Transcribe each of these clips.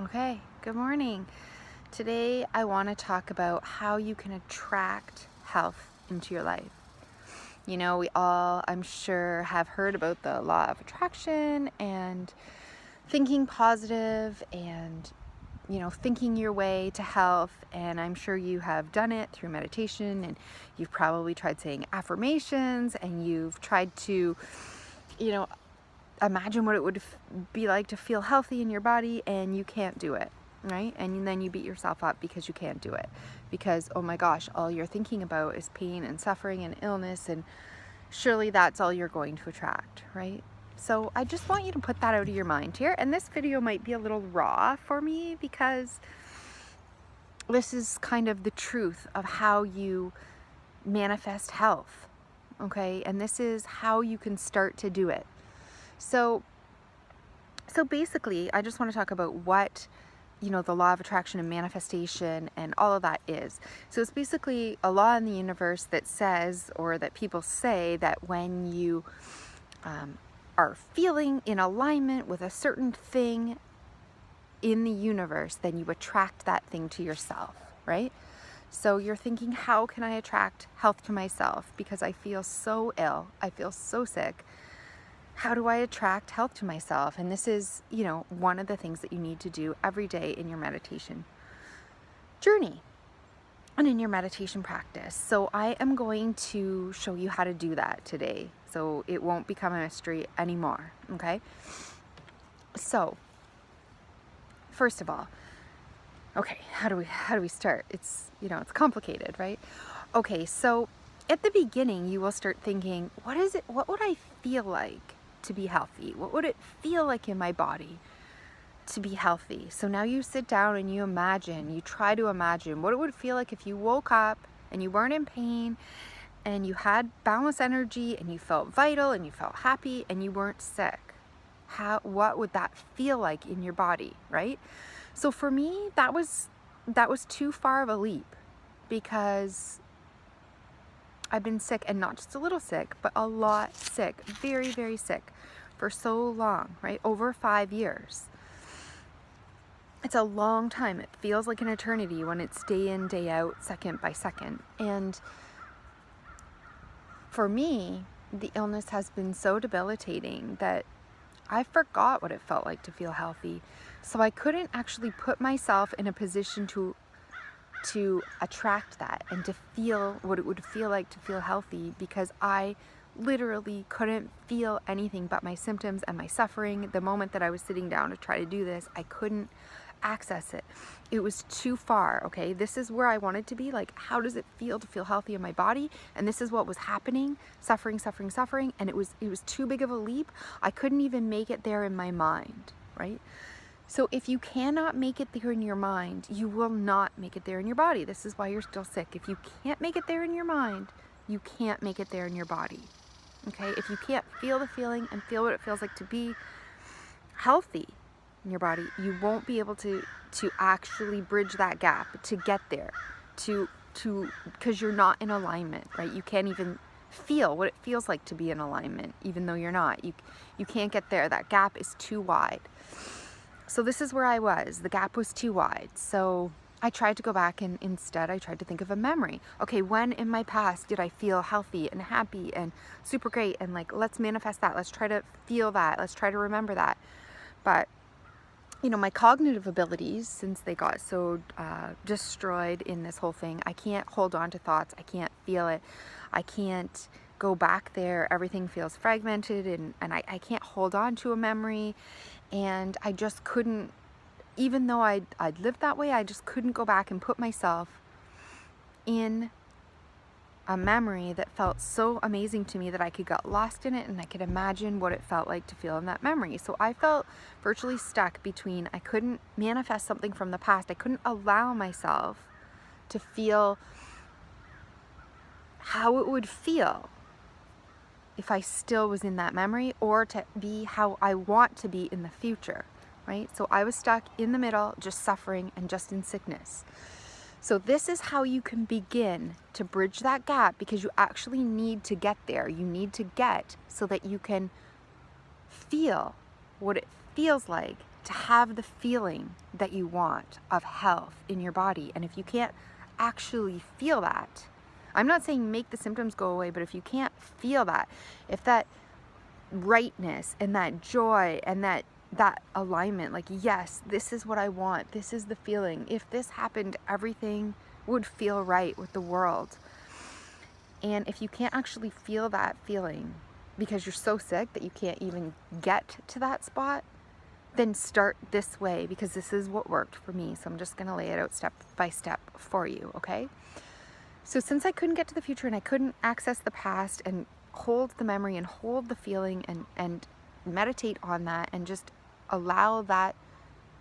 Okay, good morning. Today I want to talk about how you can attract health into your life. You know, we all, I'm sure, have heard about the law of attraction and thinking positive and, thinking your way to health. And I'm sure you have done it through meditation, and you've probably tried saying affirmations, and you've tried to, you know, imagine what it would be like to feel healthy in your body, and you can't do it, right? And then you beat yourself up because you can't do it, because oh my gosh, all you're thinking about is pain and suffering and illness, and surely that's all you're going to attract, right? So I just want you to put that out of your mind here. And this video might be a little raw for me because this is kind of the truth of how you manifest health, okay? And this is how you can start to do it. So basically, I just want to talk about what, the law of attraction and manifestation and all of that is. So it's basically a law in the universe that says, or that people say, that when you are feeling in alignment with a certain thing in the universe, then you attract that thing to yourself, right? So you're thinking, how can I attract health to myself? Because I feel so ill, I feel so sick. How do I attract health to myself? And this is, one of the things that you need to do every day in your meditation journey and in your meditation practice. So I am going to show you how to do that today, so it won't become a mystery anymore, okay? So, first of all, okay, how do we start? It's complicated, right? Okay, so at the beginning, you will start thinking, what would I feel like to be healthy? What would it feel like in my body to be healthy? So now you sit down and you try to imagine what it would feel like if you woke up and you weren't in pain and you had boundless energy and you felt vital and you felt happy and you weren't sick. What would that feel like in your body, right? So for me, that was too far of a leap, because I've been sick, and not just a little sick, but a lot sick, very, very sick for so long, right? Over 5 years. It's a long time. It feels like an eternity when it's day in, day out, second by second. And for me, the illness has been so debilitating that I forgot what it felt like to feel healthy. So I couldn't actually put myself in a position to attract that and to feel what it would feel like to feel healthy, because I literally couldn't feel anything but my symptoms and my suffering. The moment that I was sitting down to try to do this, I couldn't access it. It was too far, okay? This is where I wanted to be, like, how does it feel to feel healthy in my body? And this is what was happening, suffering, and it was too big of a leap. I couldn't even make it there in my mind, right? So if you cannot make it there in your mind, you will not make it there in your body. This is why you're still sick. If you can't make it there in your mind, you can't make it there in your body. Okay? If you can't feel the feeling and feel what it feels like to be healthy in your body, you won't be able to actually bridge that gap to get there, because you're not in alignment, right? You can't even feel what it feels like to be in alignment, even though you're not. You can't get there. That gap is too wide. So this is where I was. The gap was too wide. So I tried to go back, and instead I tried to think of a memory. Okay, when in my past did I feel healthy and happy and super great? And like, let's manifest that. Let's try to feel that. Let's try to remember that. But, my cognitive abilities, since they got so destroyed in this whole thing, I can't hold on to thoughts. I can't feel it. I can't go back there. Everything feels fragmented, and I can't hold on to a memory. And I just couldn't, even though I'd lived that way, I just couldn't go back and put myself in a memory that felt so amazing to me that I could get lost in it, and I could imagine what it felt like to feel in that memory. So I felt virtually stuck between, I couldn't manifest something from the past. I couldn't allow myself to feel how it would feel if I still was in that memory, or to be how I want to be in the future, right? So I was stuck in the middle, just suffering and just in sickness. So this is how you can begin to bridge that gap, because you actually need to get there. You need to get so that you can feel what it feels like to have the feeling that you want of health in your body. And if you can't actually feel that, I'm not saying make the symptoms go away, but if you can't feel that, if that rightness and that joy and that alignment, like, yes, this is what I want, this is the feeling, if this happened, everything would feel right with the world. And if you can't actually feel that feeling because you're so sick that you can't even get to that spot, then start this way, because this is what worked for me. So I'm just going to lay it out step by step for you, okay? So since I couldn't get to the future and I couldn't access the past and hold the memory and hold the feeling and meditate on that and just allow that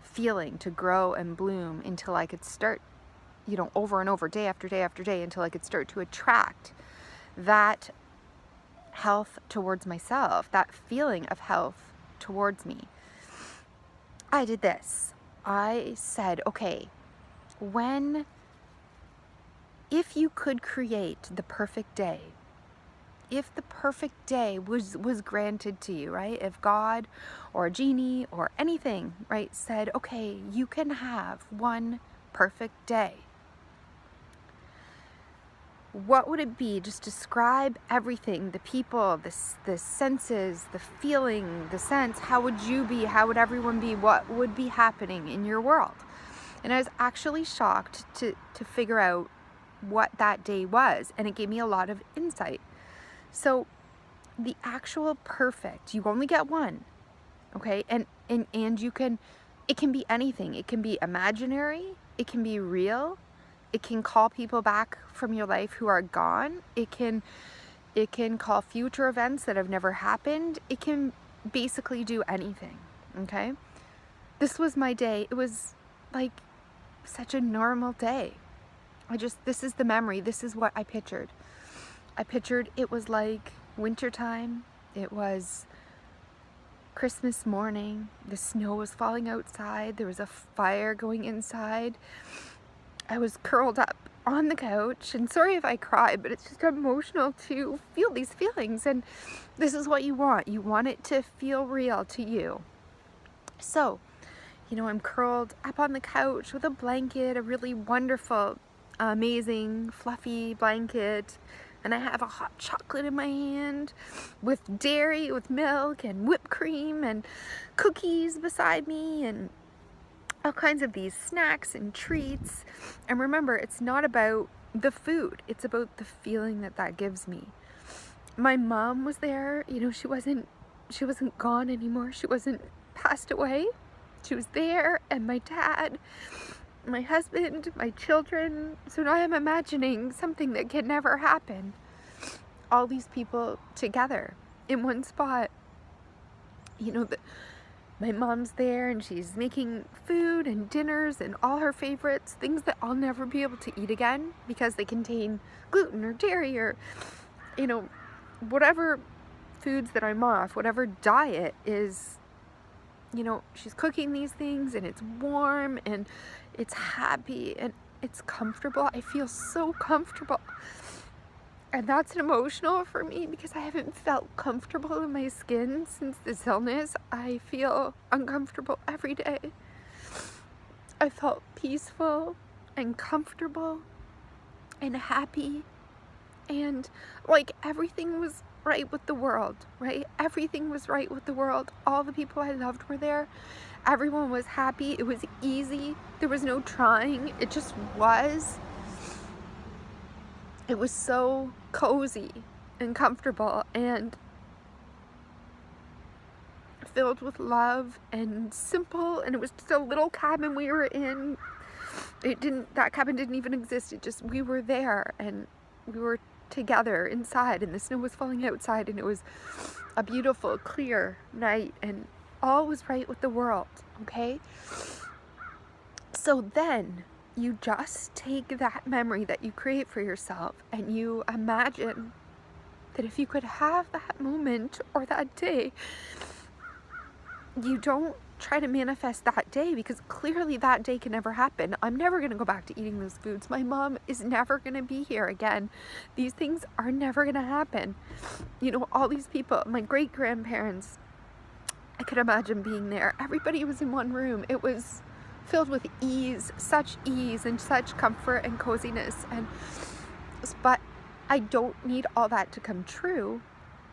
feeling to grow and bloom until I could start, over and over, day after day after day, until I could start to attract that health towards myself, that feeling of health towards me. I did this. I said, okay, if you could create the perfect day, if the perfect day was granted to you, right? If God or a genie or anything, right, said, okay, you can have one perfect day, what would it be? Just describe everything, the people, the senses, the feeling, the sense. How would you be? How would everyone be? What would be happening in your world? And I was actually shocked to figure out what that day was, and it gave me a lot of insight. So the actual perfect, you only get one, okay? And you can, it can be anything. It can be imaginary, it can be real, it can call people back from your life who are gone. It can call future events that have never happened. It can basically do anything, okay? This was my day. It was like such a normal day. This is the memory. This is what I pictured. I pictured it was like wintertime. It was Christmas morning. The snow was falling outside. There was a fire going inside. I was curled up on the couch, and sorry if I cry, but it's just emotional to feel these feelings, and this is what you want. You want it to feel real to you. So, I'm curled up on the couch with a blanket, a really wonderful, amazing, fluffy blanket, and I have a hot chocolate in my hand with dairy, with milk, and whipped cream, and cookies beside me, and all kinds of these snacks and treats. And remember, it's not about the food, it's about the feeling that gives me. My mom was there. She wasn't gone anymore. She wasn't passed away. She was there, and my dad, my husband, my children. So now I'm imagining something that can never happen. All these people together in one spot. My mom's there, and she's making food and dinners and all her favorites, things that I'll never be able to eat again because they contain gluten or dairy or, whatever foods that I'm off, whatever diet is, she's cooking these things, and it's warm and it's happy and it's comfortable. I feel so comfortable. And that's emotional for me because I haven't felt comfortable in my skin since this illness. I feel uncomfortable every day. I felt peaceful and comfortable and happy, and like everything was right with the world, right? Everything was right with the world. All the people I loved were there. Everyone was happy. It was easy. There was no trying. It just was. It was so cozy and comfortable and filled with love and simple, and it was just a little cabin we were in. That cabin didn't even exist. We were there, and we were together inside, and the snow was falling outside, and it was a beautiful, clear night, and all was right with the world, okay? So then you just take that memory that you create for yourself, and you imagine that if you could have that moment or that day, you don't try to manifest that day, because clearly that day can never happen. I'm never going to go back to eating those foods. My mom is never going to be here again. These things are never going to happen. All these people, my great grandparents I could imagine being there. Everybody was in one room. It was filled with ease and such comfort and coziness. But I don't need all that to come true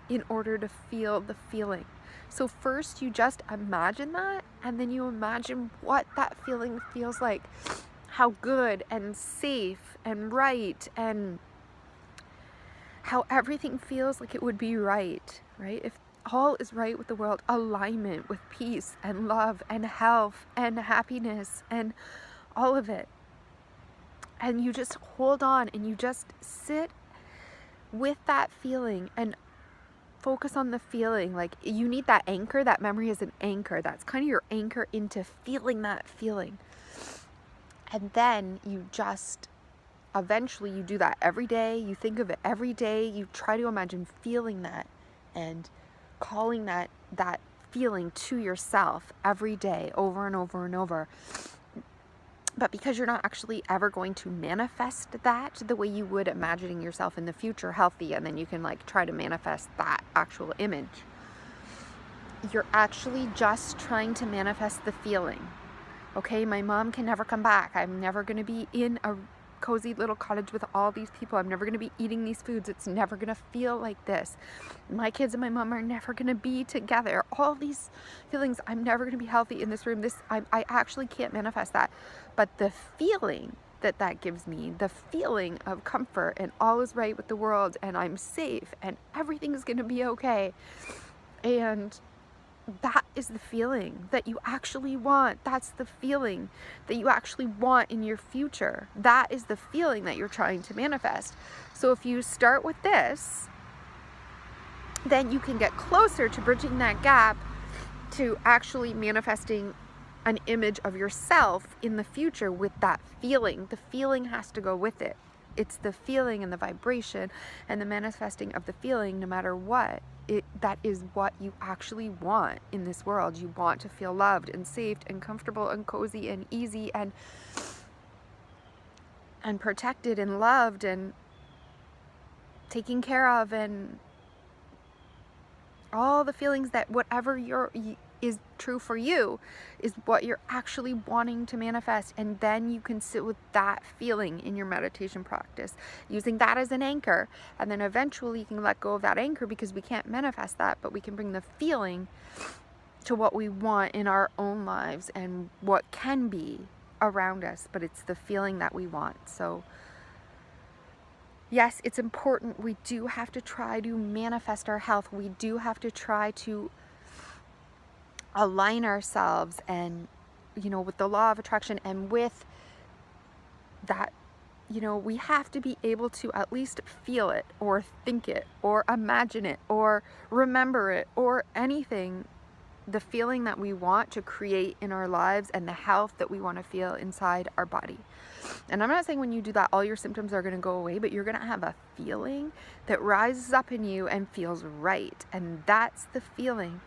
in order to feel the feeling. So first you just imagine that, and then you imagine what that feeling feels like, how good and safe and right, and how everything feels like it would be right? If all is right with the world, alignment with peace and love and health and happiness and all of it. And you just hold on and you just sit with that feeling and focus on the feeling. Like, you need that anchor. That memory is an anchor. That's kind of your anchor into feeling that feeling. And then you just eventually you do that every day. You think of it every day. You try to imagine feeling that and calling that feeling to yourself every day, over and over and over. But because you're not actually ever going to manifest that the way you would imagining yourself in the future healthy, and then you can like try to manifest that actual image, you're actually just trying to manifest the feeling. Okay, my mom can never come back. I'm never going to be in a cozy little cottage with all these people. I'm never going to be eating these foods. It's never going to feel like this. My kids and my mom are never going to be together. All these feelings, I'm never going to be healthy in this room. I actually can't manifest that. But the feeling that gives me, the feeling of comfort and all is right with the world and I'm safe and everything is going to be okay. And that is the feeling that you actually want. That's the feeling that you actually want in your future. That is the feeling that you're trying to manifest. So if you start with this, then you can get closer to bridging that gap to actually manifesting an image of yourself in the future with that feeling. The feeling has to go with it. It's the feeling and the vibration and the manifesting of the feeling, no matter what. That is what you actually want in this world. You want to feel loved and safe and comfortable and cozy and easy and protected and loved and taken care of, and all the feelings that whatever is true for you is what you're actually wanting to manifest. And then you can sit with that feeling in your meditation practice, using that as an anchor. And then eventually you can let go of that anchor, because we can't manifest that, but we can bring the feeling to what we want in our own lives and what can be around us. But it's the feeling that we want. So yes, it's important. We do have to try to manifest our health. We do have to try to align ourselves and, with the law of attraction, and with that, we have to be able to at least feel it or think it or imagine it or remember it or anything, the feeling that we want to create in our lives and the health that we want to feel inside our body. And I'm not saying when you do that all your symptoms are going to go away, but you're going to have a feeling that rises up in you and feels right. And that's the feeling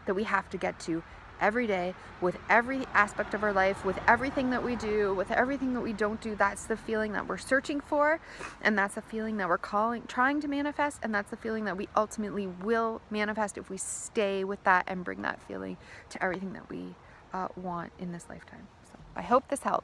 that we have to get to every day, with every aspect of our life, with everything that we do, with everything that we don't do. That's the feeling that we're searching for, and that's the feeling that we're trying to manifest, and that's the feeling that we ultimately will manifest if we stay with that and bring that feeling to everything that we want in this lifetime. So I hope this helped.